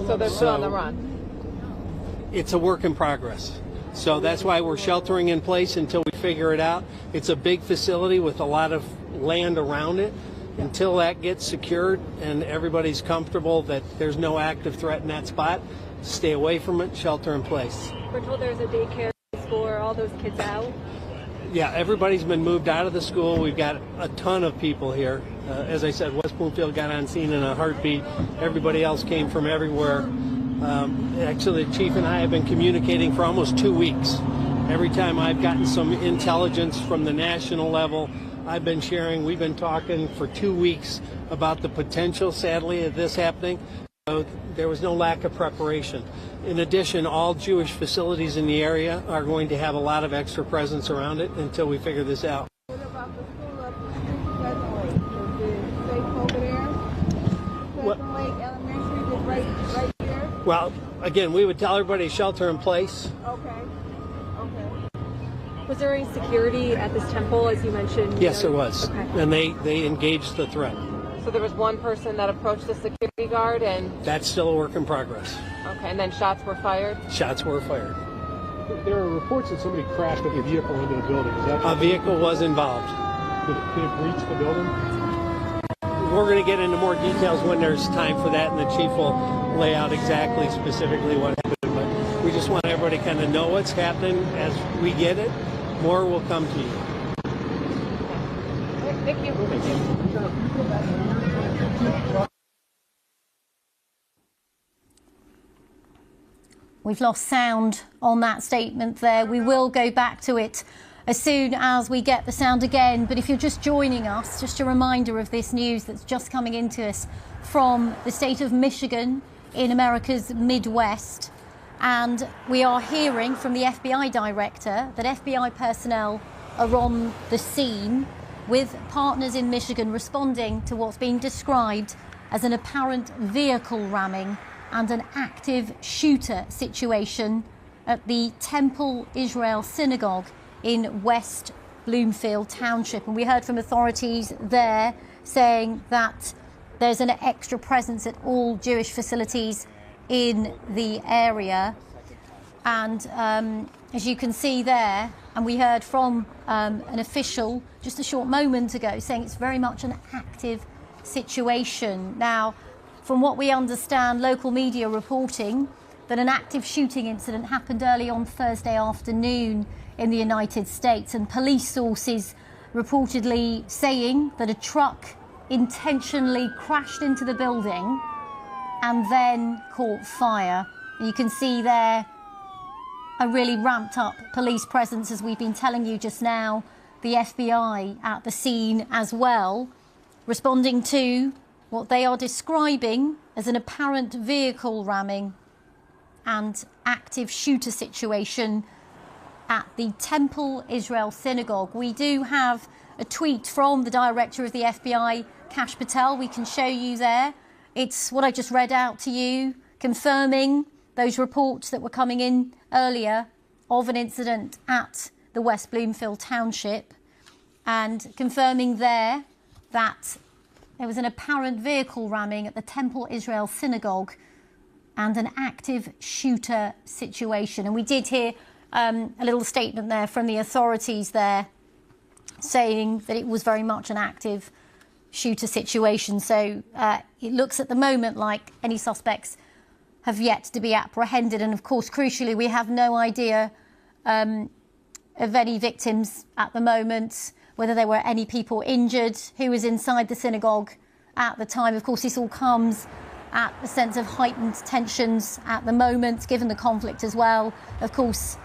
So they're still on the run. It's a work in progress. So that's why we're sheltering in place until we figure it out. It's a big facility with a lot of land around it. Until that gets secured and everybody's comfortable that there's no active threat in that spot, stay away from it, shelter in place. We're told there's a daycare school. Are all those kids out? Yeah, everybody's been moved out of the school. We've got a ton of people here. As I said, West Bloomfield got on scene in a heartbeat. Everybody else came from everywhere. Actually, the chief and I have been communicating for almost 2 weeks. Every time I've gotten some intelligence from the national level, I've been sharing. We've been talking for 2 weeks about the potential, sadly, of this happening. So there was no lack of preparation. In addition, all Jewish facilities in the area are going to have a lot of extra presence around it until we figure this out. What about the school up Pleasant Lake? Is it safe over there? Pleasant Lake Elementary is right here? Well, again, we would tell everybody to shelter in place. Okay. Was there any security at this temple, as you mentioned? Yes, there was. Okay. And they engaged the threat. So there was one person that approached the security guard and... That's still a work in progress. Okay, and then shots were fired? Shots were fired. There are reports that somebody crashed a vehicle into the building. Is that a vehicle was involved. Did it breach the building? We're going to get into more details when there's time for that, and the chief will lay out exactly, specifically what happened. But we just want everybody to kind of know what's happening as we get it. More will come to you. Thank you. We've lost sound on that statement there. We will go back to it as soon as we get the sound again. But if you're just joining us, just a reminder of this news that's just coming into us from the state of Michigan in America's Midwest. And we are hearing from the FBI director that FBI personnel are on the scene with partners in Michigan responding to what's being described as an apparent vehicle ramming and an active shooter situation at the Temple Israel Synagogue in West Bloomfield Township. And we heard from authorities there saying that there's an extra presence at all Jewish facilities in the area. And as you can see there, and we heard from an official just a short moment ago saying it's very much an active situation. Now, from what we understand, local media reporting that an active shooting incident happened early on Thursday afternoon in the United States, and police sources reportedly saying that a truck intentionally crashed into the building and then caught fire. You can see there a really ramped up police presence, as we've been telling you just now, the FBI at the scene as well, responding to what they are describing as an apparent vehicle ramming and active shooter situation at the Temple Israel Synagogue. We do have a tweet from the director of the FBI, Kash Patel. We can show you there. It's what I just read out to you, confirming those reports that were coming in earlier of an incident at the West Bloomfield Township, and confirming there that there was an apparent vehicle ramming at the Temple Israel Synagogue and an active shooter situation. And we did hear a little statement there from the authorities there saying that it was very much an active shooter situation. So it looks at the moment like any suspects have yet to be apprehended. And of course, crucially, we have no idea of any victims at the moment, whether there were any people injured, who was inside the synagogue at the time. Of course, this all comes at a sense of heightened tensions at the moment, given the conflict as well, of course,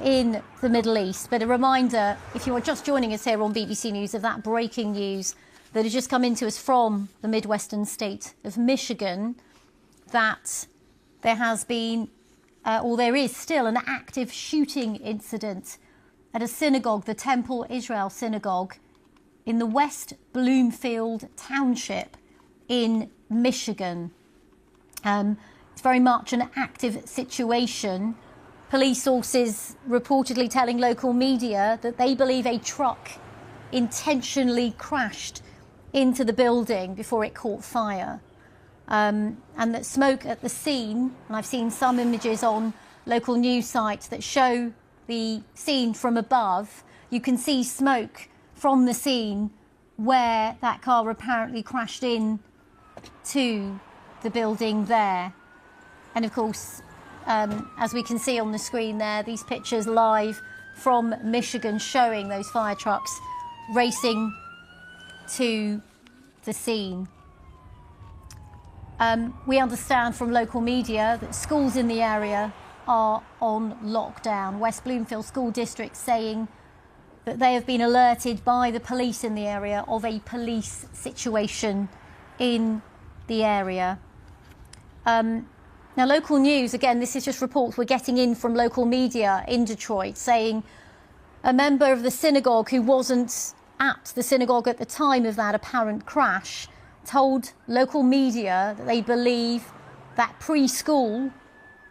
in the Middle East. But a reminder, if you are just joining us here on BBC News, of that breaking news that has just come into us from the Midwestern state of Michigan, that there has been, or there is still, an active shooting incident at a synagogue, the Temple Israel Synagogue, in the West Bloomfield Township in Michigan. It's very much an active situation. Police sources reportedly telling local media that they believe a truck intentionally crashed into the building before it caught fire. and that smoke at the scene, and I've seen some images on local news sites that show the scene from above. You can see smoke from the scene where that car apparently crashed in to the building there. And of course, as we can see on the screen there, these pictures live from Michigan showing those fire trucks racing to the scene. We understand from local media that schools in the area are on lockdown. West Bloomfield School District saying that they have been alerted by the police in the area of a police situation in the area. Now, local news, again, this is just reports we're getting in from local media in Detroit, saying a member of the synagogue who wasn't at the synagogue at the time of that apparent crash told local media that they believe that preschool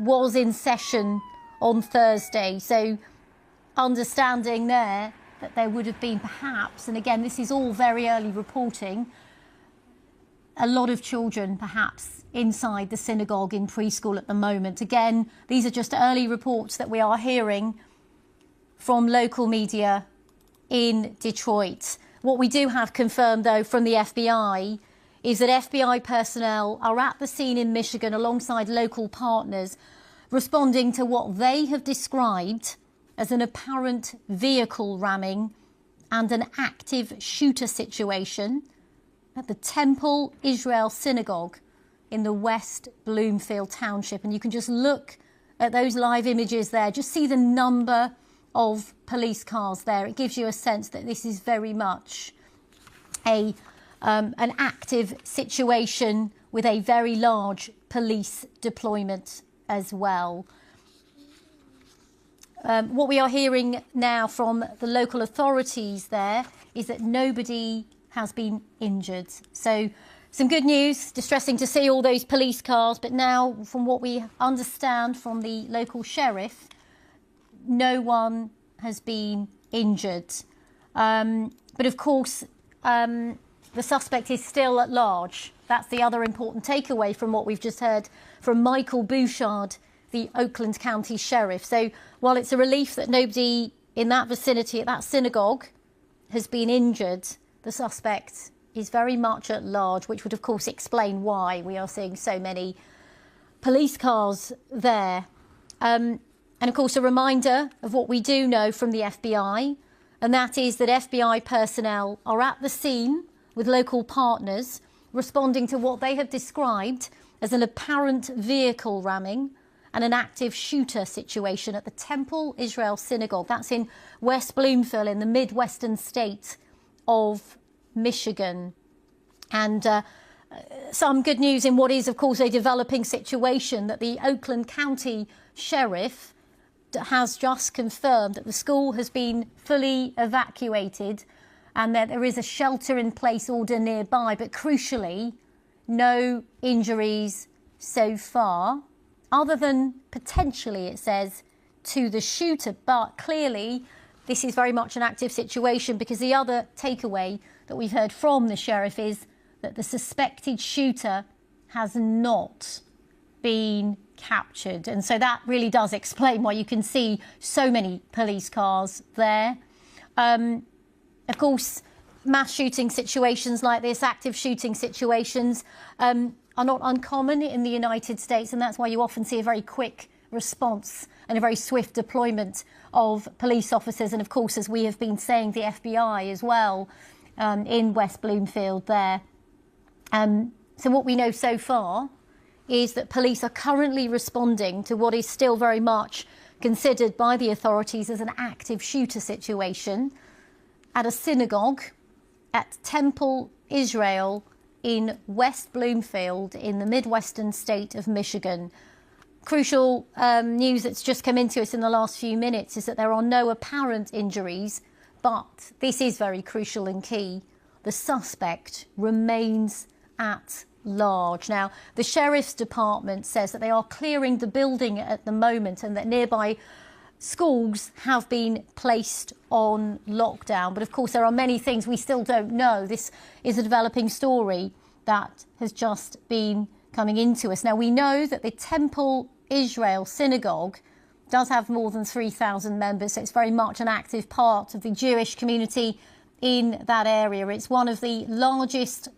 was in session on Thursday. So understanding there that there would have been perhaps, and again, this is all very early reporting, a lot of children perhaps inside the synagogue in preschool at the moment. Again, these are just early reports that we are hearing from local media in Detroit. What we do have confirmed, though, from the FBI is that FBI personnel are at the scene in Michigan alongside local partners, responding to what they have described as an apparent vehicle ramming and an active shooter situation at the Temple Israel Synagogue in the West Bloomfield Township. And you can just look at those live images there, just see the number of police cars there. It gives you a sense that this is very much an active situation with a very large police deployment as well. What we are hearing now from the local authorities there is that nobody has been injured. So some good news, distressing to see all those police cars, but now from what we understand from the local sheriff, no one has been injured. But of course, the suspect is still at large. That's the other important takeaway from what we've just heard from Michael Bouchard, the Oakland County Sheriff. So while it's a relief that nobody in that vicinity at that synagogue has been injured, the suspect is very much at large, which would of course explain why we are seeing so many police cars there. And of course, a reminder of what we do know from the FBI, and that is that FBI personnel are at the scene with local partners, responding to what they have described as an apparent vehicle ramming and an active shooter situation at the Temple Israel Synagogue. That's in West Bloomfield in the Midwestern state of Michigan. And some good news in what is, of course, a developing situation, that the Oakland County Sheriff has just confirmed that the school has been fully evacuated and that there is a shelter-in-place order nearby, but crucially, no injuries so far, other than potentially, it says, to the shooter. But clearly, this is very much an active situation, because the other takeaway that we've heard from the sheriff is that the suspected shooter has not been captured. And so that really does explain why you can see so many police cars there. Of course, mass shooting situations like this, active shooting situations, are not uncommon in the United States, and that's why you often see a very quick response and a very swift deployment of police officers, and of course, as we have been saying, the FBI as well, in West Bloomfield there. So what we know so far is that police are currently responding to what is still very much considered by the authorities as an active shooter situation at a synagogue at Temple Israel in West Bloomfield in the Midwestern state of Michigan. Crucial news that's just come into us in the last few minutes is that there are no apparent injuries, but this is very crucial and key. The suspect remains at large. Now, the Sheriff's Department says that they are clearing the building at the moment and that nearby schools have been placed on lockdown. But of course, there are many things we still don't know. This is a developing story that has just been coming into us. Now, we know that the Temple Israel Synagogue does have more than 3,000 members, so it's very much an active part of the Jewish community in that area. It's one of the largest